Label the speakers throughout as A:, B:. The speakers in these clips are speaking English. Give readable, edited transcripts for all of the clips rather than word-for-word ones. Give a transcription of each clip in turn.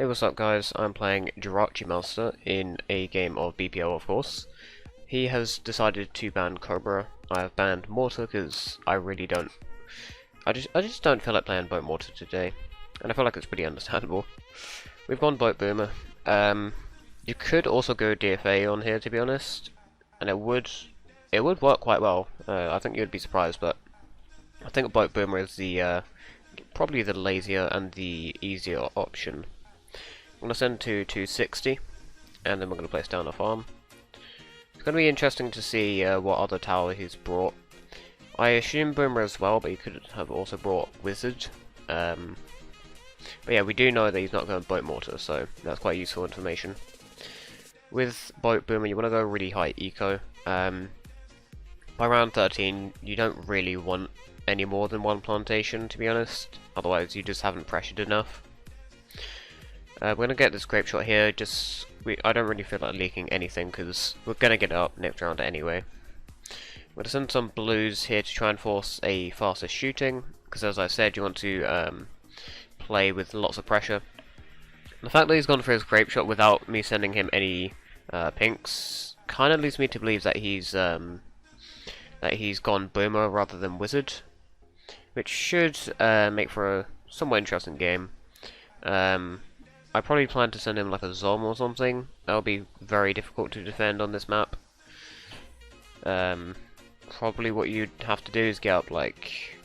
A: Hey, what's up guys? I'm playing Master in a game of BPO, of course. He has decided to ban Cobra. I have banned Mortar because I really don't... I just don't feel like playing Boat Mortar today. And I feel like it's pretty understandable. We've gone Boat Boomer. You could also go DFA on here, to be honest. And it would work quite well. I think you'd be surprised, but I think Boat Boomer is the probably the lazier and the easier option. I'm going to send to 260, and then we're going to place down a farm. It's going to be interesting to see what other tower he's brought. I assume Boomer as well, but he could have also brought Wizard. But yeah, we do know that he's not going to Boat Mortar, so that's quite useful information. With Boat Boomer, you want to go really high eco. By round 13, you don't really want any more than one plantation, to be honest. Otherwise, you just haven't pressured enough. We're going to get this grape shot here, I don't really feel like leaking anything because we're going to get it up next round anyway. We're going to send some blues here to try and force a faster shooting, because as I said, you want to play with lots of pressure. The fact that he's gone for his grape shot without me sending him any pinks kind of leads me to believe that he's gone Boomer rather than Wizard, which should make for a somewhat interesting game. I probably plan to send him like a Zom or something. That'll be very difficult to defend on this map. Probably what you'd have to do is get up like...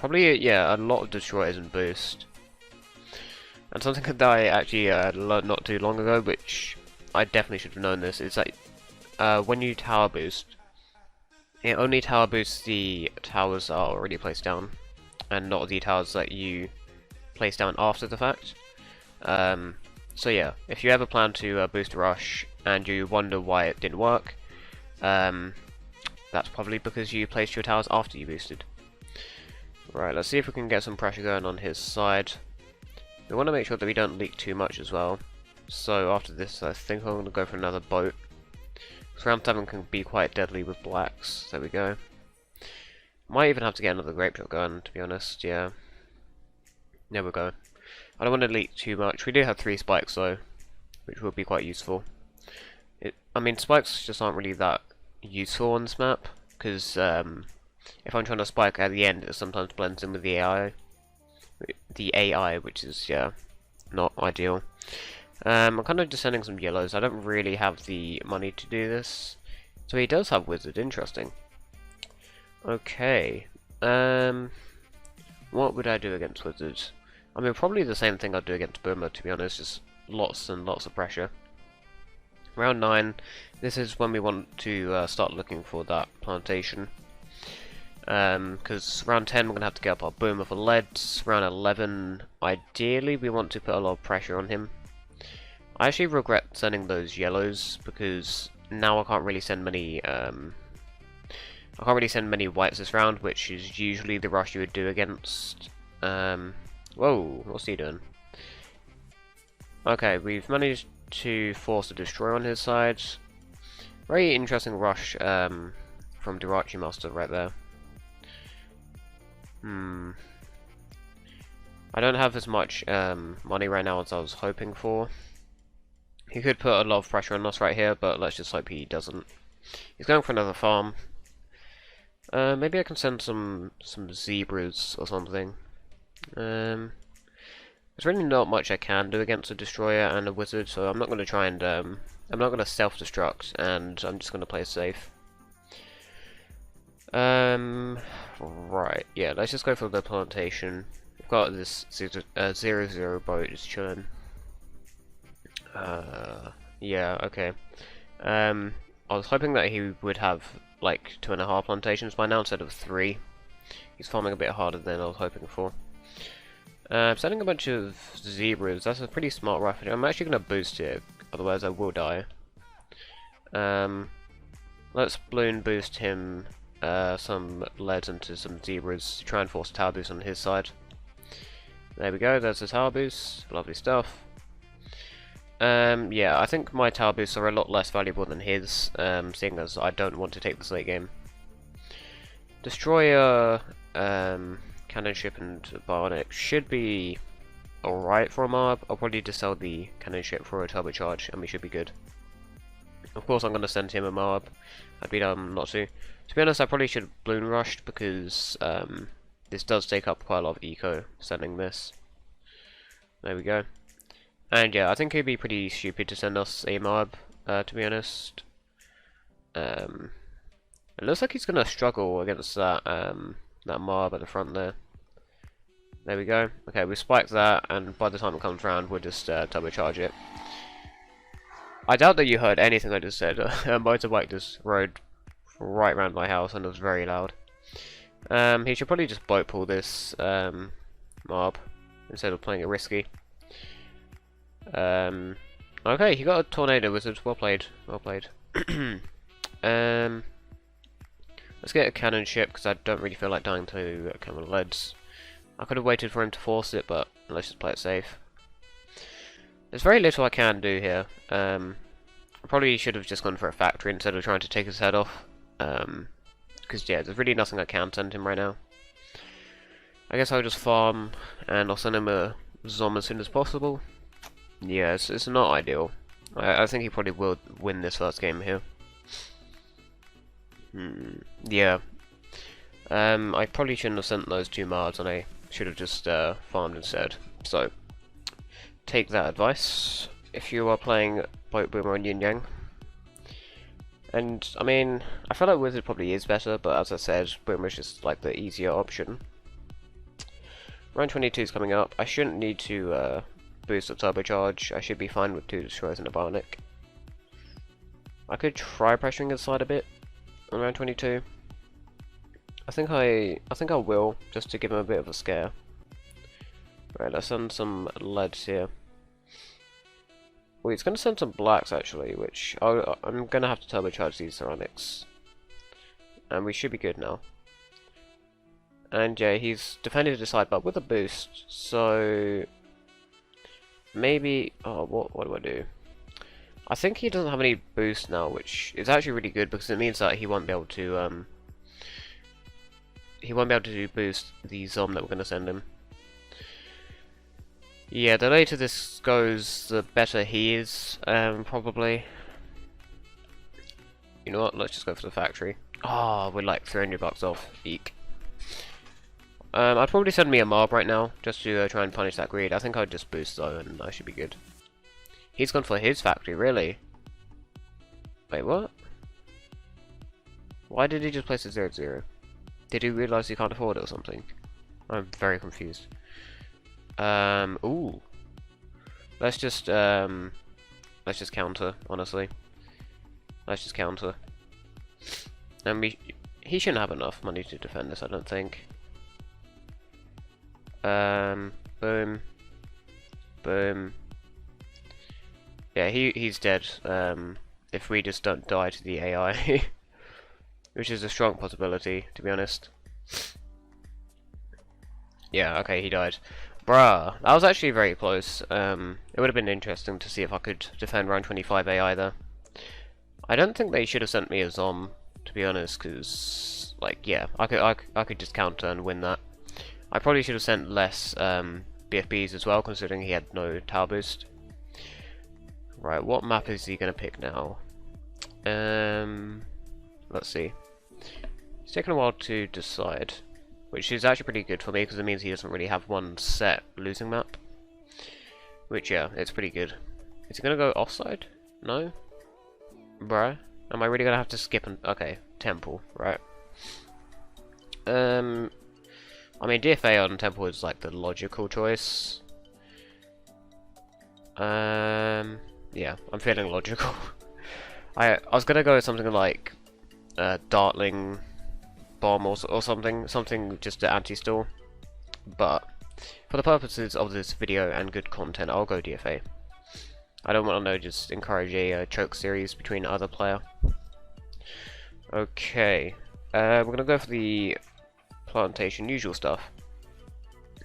A: yeah, a lot of destroyers and boost. And something that I actually learned not too long ago, which I definitely should have known this, is that when you tower boost, it only tower boosts the towers that are already placed down, and not the towers that you place down after the fact. So yeah, if you ever plan to boost a rush and you wonder why it didn't work, that's probably because you placed your towers after you boosted. Right, let's see if we can get some pressure going on his side. We want to make sure that we don't leak too much as well. So after this, I think I'm going to go for another boat. So round 7 can be quite deadly with blacks. There we go. Might even have to get another grape shot going, to be honest, yeah. There we go. I don't want to leak too much. We do have 3 spikes though, which will be quite useful. I mean, spikes just aren't really that useful on this map, because if I'm trying to spike at the end, it sometimes blends in with the AI. Which is, yeah, not ideal. I'm kind of just sending some yellows. I don't really have the money to do this. So he does have Wizard, interesting. Okay. What would I do against Wizard? I mean, probably the same thing I'd do against Boomer, to be honest, just lots and lots of pressure. Round 9, this is when we want to start looking for that plantation. Because round 10 we're going to have to get up our Boomer for leads. Round 11, ideally we want to put a lot of pressure on him. I actually regret sending those yellows, because now I can't really send many whites this round, which is usually the rush you would do against whoa, what's he doing? Okay, we've managed to force a destroyer on his side. Very interesting rush from Master right there. I don't have as much money right now as I was hoping for. He could put a lot of pressure on us right here, but let's just hope he doesn't. He's going for another farm. Maybe I can send some zebras or something. There's really not much I can do against a destroyer and a wizard, so I'm not going to try and I'm not going to self-destruct, and I'm just going to play it safe. Right, yeah, let's just go for the plantation. We've got this 0-0 boat just chilling. Yeah, okay. I was hoping that he would have like 2.5 plantations by now instead of 3. He's farming a bit harder than I was hoping for. Sending a bunch of zebras, that's a pretty smart rush. I'm actually going to boost it, otherwise I will die. Let's balloon boost him some leads into some zebras to try and force a tower boost on his side. There we go, there's the tower boost, lovely stuff. Yeah, I think my tower boosts are a lot less valuable than his, seeing as I don't want to take this late game. Destroyer, cannon ship and barnet should be alright for a Moab. I'll probably just sell the cannon ship for a turbocharge and we should be good. Of course I'm going to send him a Moab. I'd be dumb not to. To be honest, I probably should have balloon rushed because this does take up quite a lot of eco, sending this. There we go. And yeah, I think it'd be pretty stupid to send us a Moab, to be honest. It looks like he's going to struggle against that that Moab at the front there. There we go. Okay, we spiked that, and by the time it comes round, we'll just turbocharge it. I doubt that you heard anything I just said. A motorbike just rode right around my house, and it was very loud. He should probably just boat pull this Moab instead of playing it risky. Okay, he got a tornado wizard. Well played. Well played. Let's get a cannon ship because I don't really feel like dying to cannon leads. I could have waited for him to force it, but let's just play it safe. There's very little I can do here. I probably should have just gone for a factory instead of trying to take his head off. Because yeah, there's really nothing I can send him right now. I guess I'll just farm and I'll send him a Zom as soon as possible. Yeah, it's not ideal. I think he probably will win this first game here. Yeah. I probably shouldn't have sent those 2 Mars and I should have just farmed instead. So, take that advice if you are playing both Boomer and Yin Yang. And, I mean, I feel like Wizard probably is better, but as I said, Boomer is just like the easier option. Round 22 is coming up. I shouldn't need to boost the turbocharge. I should be fine with 2 destroyers and a bionic. I could try pressuring inside a bit on round 22. I think I will, just to give him a bit of a scare. Right, let's send some leads here. Well, he's going to send some blacks actually, which I'm going to have to turbocharge these ceramics. And we should be good now. And yeah, he's defended the side, but with a boost, so maybe. Oh, what do I do? I think he doesn't have any boost now, which is actually really good because it means that he won't be able to boost the Zom that we're going to send him. Yeah, the later this goes, the better he is, probably. You know what? Let's just go for the factory. Oh, we're like $300 off. Eek. I'd probably send me a mob right now, just to try and punish that greed. I think I'd just boost though, and I should be good. He's gone for his factory, really? Wait, what? Why did he just place a 0-0? Did he realise he can't afford it or something? I'm very confused. Ooh. Let's just counter, honestly. Let's just counter. And he shouldn't have enough money to defend this, I don't think. Boom. Boom. Yeah, he's dead, if we just don't die to the AI. Which is a strong possibility, to be honest. Yeah, okay, he died. Bruh, that was actually very close. It would have been interesting to see if I could defend round 25 AI there. I don't think they should have sent me a Zom, to be honest, because, like, yeah, I could just counter and win that. I probably should have sent less BFBs as well, considering he had no tower boost. Right, what map is he going to pick now? Let's see. It's taken a while to decide, which is actually pretty good for me, because it means he doesn't really have one set losing map. Which, yeah, it's pretty good. Is he going to go offside? No? Bruh? Am I really going to have to skip and... Okay, Temple, right. I mean, DFA on Temple is like the logical choice. Yeah, I'm feeling logical. I was gonna go with something like Dartling Bomb or something just to anti-stall. But for the purposes of this video and good content, I'll go DFA. I don't want to just encourage a choke series between either player. Okay, we're gonna go for the plantation, usual stuff.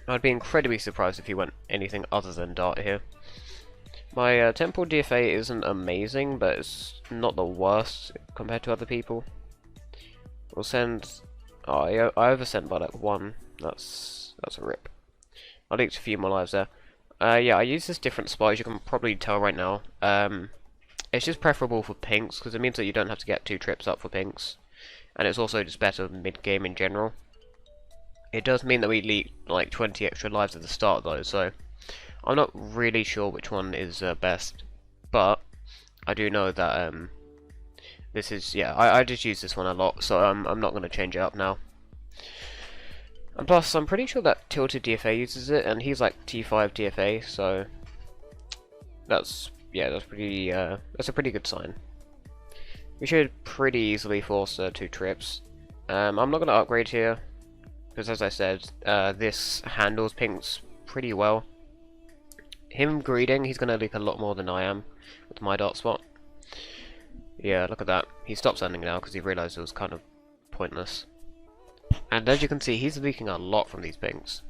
A: I'd be incredibly surprised if he went anything other than Dart here. My Temple DFA isn't amazing, but it's not the worst compared to other people. We'll send... Oh, I oversent by like 1. That's a rip. I leaked a few more lives there. Yeah, I use this different spot, as you can probably tell right now. It's just preferable for pinks, because it means that you don't have to get 2 trips up for pinks. And it's also just better mid-game in general. It does mean that we leak like 20 extra lives at the start though, so I'm not really sure which one is best. But I do know that this is, yeah, I just use this one a lot, so I'm not going to change it up now. And plus, I'm pretty sure that Tilted DFA uses it, and he's like T5 DFA, so that's, yeah, that's a pretty good sign. We should pretty easily force 2 trips. I'm not going to upgrade here, because as I said, this handles pinks pretty well. Him greeting, he's going to leak a lot more than I am with my dark spot. Yeah, look at that. He stopped sending now because he realised it was kind of pointless. And as you can see, he's leaking a lot from these pinks.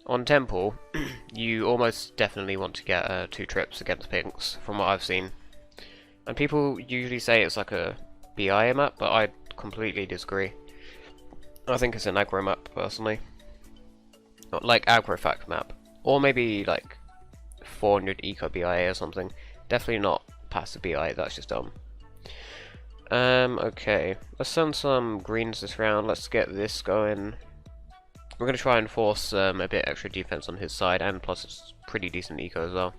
A: On Temple, you almost definitely want to get 2 trips against pinks, from what I've seen. And people usually say it's like a BI map, but I completely disagree. I think it's an aggro map, personally. Not like aggro fact map. Or maybe like 400 eco BIA or something. Definitely not passive BI, that's just dumb. Okay. Let's send some greens this round. Let's get this going. We're going to try and force a bit extra defense on his side, and plus it's pretty decent eco as well.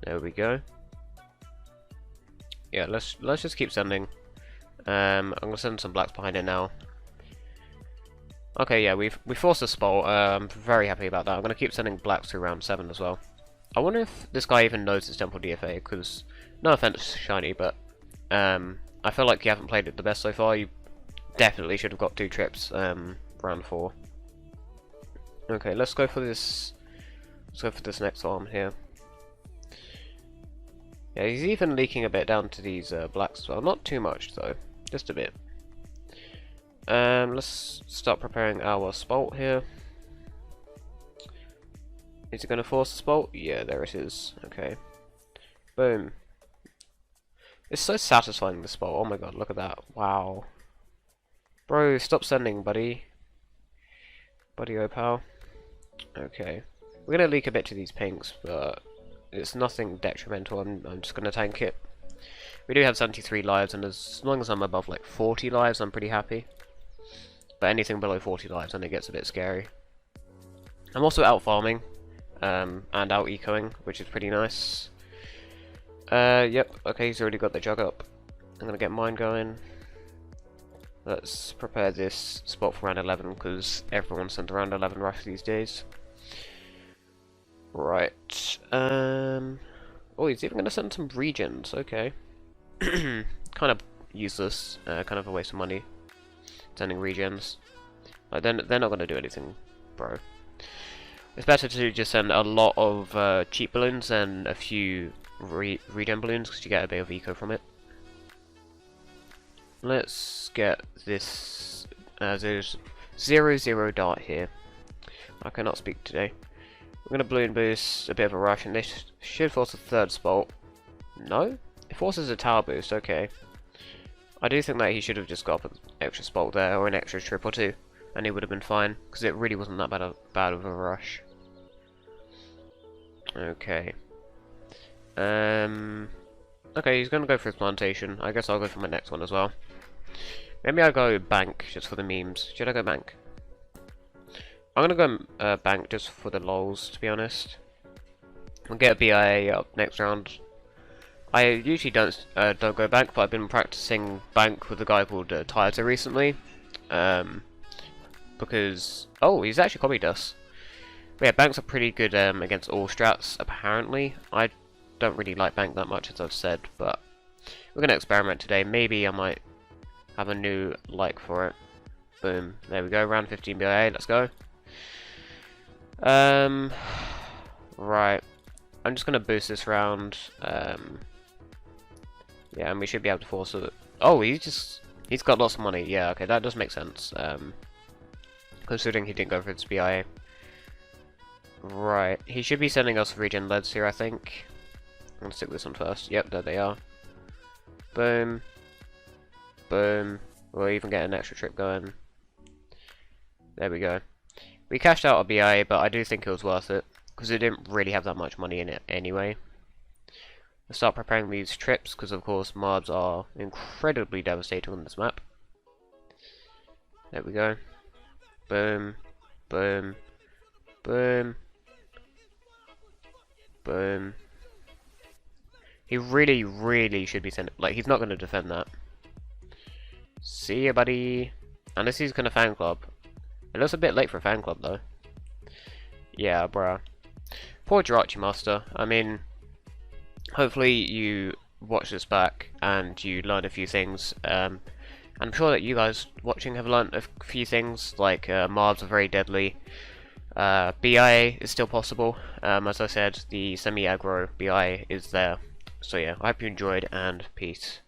A: There we go. Yeah, let's just keep sending. I'm going to send some blacks behind it now. Okay, yeah, we forced a spot. I'm very happy about that. I'm going to keep sending blacks through round 7 as well. I wonder if this guy even knows his Temple DFA, because, no offense, Shiny, but I feel like you haven't played it the best so far. You definitely should have got 2 trips round 4. Okay, let's go for this. Let's go for this next arm here. Yeah, he's even leaking a bit down to these blacks as well. Not too much though, just a bit. Let's start preparing our Spolt here. Is it going to force the Spolt? Yeah, there it is. Okay. Boom. It's so satisfying, the Spolt. Oh my god, look at that. Wow. Bro, stop sending, buddy. Buddy, oh pal. Okay. We're going to leak a bit to these pinks, but it's nothing detrimental. I'm just going to tank it. We do have 73 lives, and as long as I'm above like 40 lives, I'm pretty happy. But anything below 40 lives, then it gets a bit scary. I'm also out farming, and out ecoing, which is pretty nice. Yep, okay, he's already got the jug up. I'm gonna get mine going. Let's prepare this spot for round 11, because everyone sends around 11 rush these days. Right, oh, he's even gonna send some regens, okay. Kind of useless, kind of a waste of money. Sending regens. Like, they're not going to do anything, bro. It's better to just send a lot of cheap balloons and a few regen balloons, because you get a bit of eco from it. Let's get this 0-0 dart here. I cannot speak today. We're going to balloon boost a bit of a rush, and this should force a 3rd spot. No? It forces a tower boost, okay. I do think that he should have just got up an extra spot there, or an extra trip or 2, and he would have been fine, because it really wasn't that bad of a rush. Okay. Okay, he's going to go for his plantation. I guess I'll go for my next one as well. Maybe I'll go bank, just for the memes. Should I go bank? I'm going to go bank just for the lols, to be honest. We'll get a BIA up next round. I usually don't go bank, but I've been practicing bank with a guy called Tyler recently. Because... oh, he's actually copied us. But yeah, banks are pretty good against all strats, apparently. I don't really like bank that much, as I've said, but we're going to experiment today. Maybe I might have a new like for it. Boom. There we go, round 15 BIA, let's go. Right. I'm just going to boost this round. Yeah, and we should be able to force it. Oh, he's got lots of money. Yeah, okay, that does make sense. Considering he didn't go for his BIA. Right, he should be sending us regen leads here, I think. I'm gonna stick this one first. Yep, there they are. Boom. Boom. We'll even get an extra trip going. There we go. We cashed out a BIA, but I do think it was worth it. because it didn't really have that much money in it anyway. Let's start preparing these trips, because of course mobs are incredibly devastating on this map. There we go. Boom, boom, boom, boom. He really should be sent. Like, he's not going to defend that. See ya, buddy. Unless he's going to fan club. It looks a bit late for a fan club, though. Yeah, bruh. Poor Jirachi Master. I mean, hopefully you watch this back and you learn a few things. I'm sure that you guys watching have learned a few things, like mobs are very deadly. BI is still possible. As I said, the semi-aggro BI is there. So yeah, I hope you enjoyed, and peace.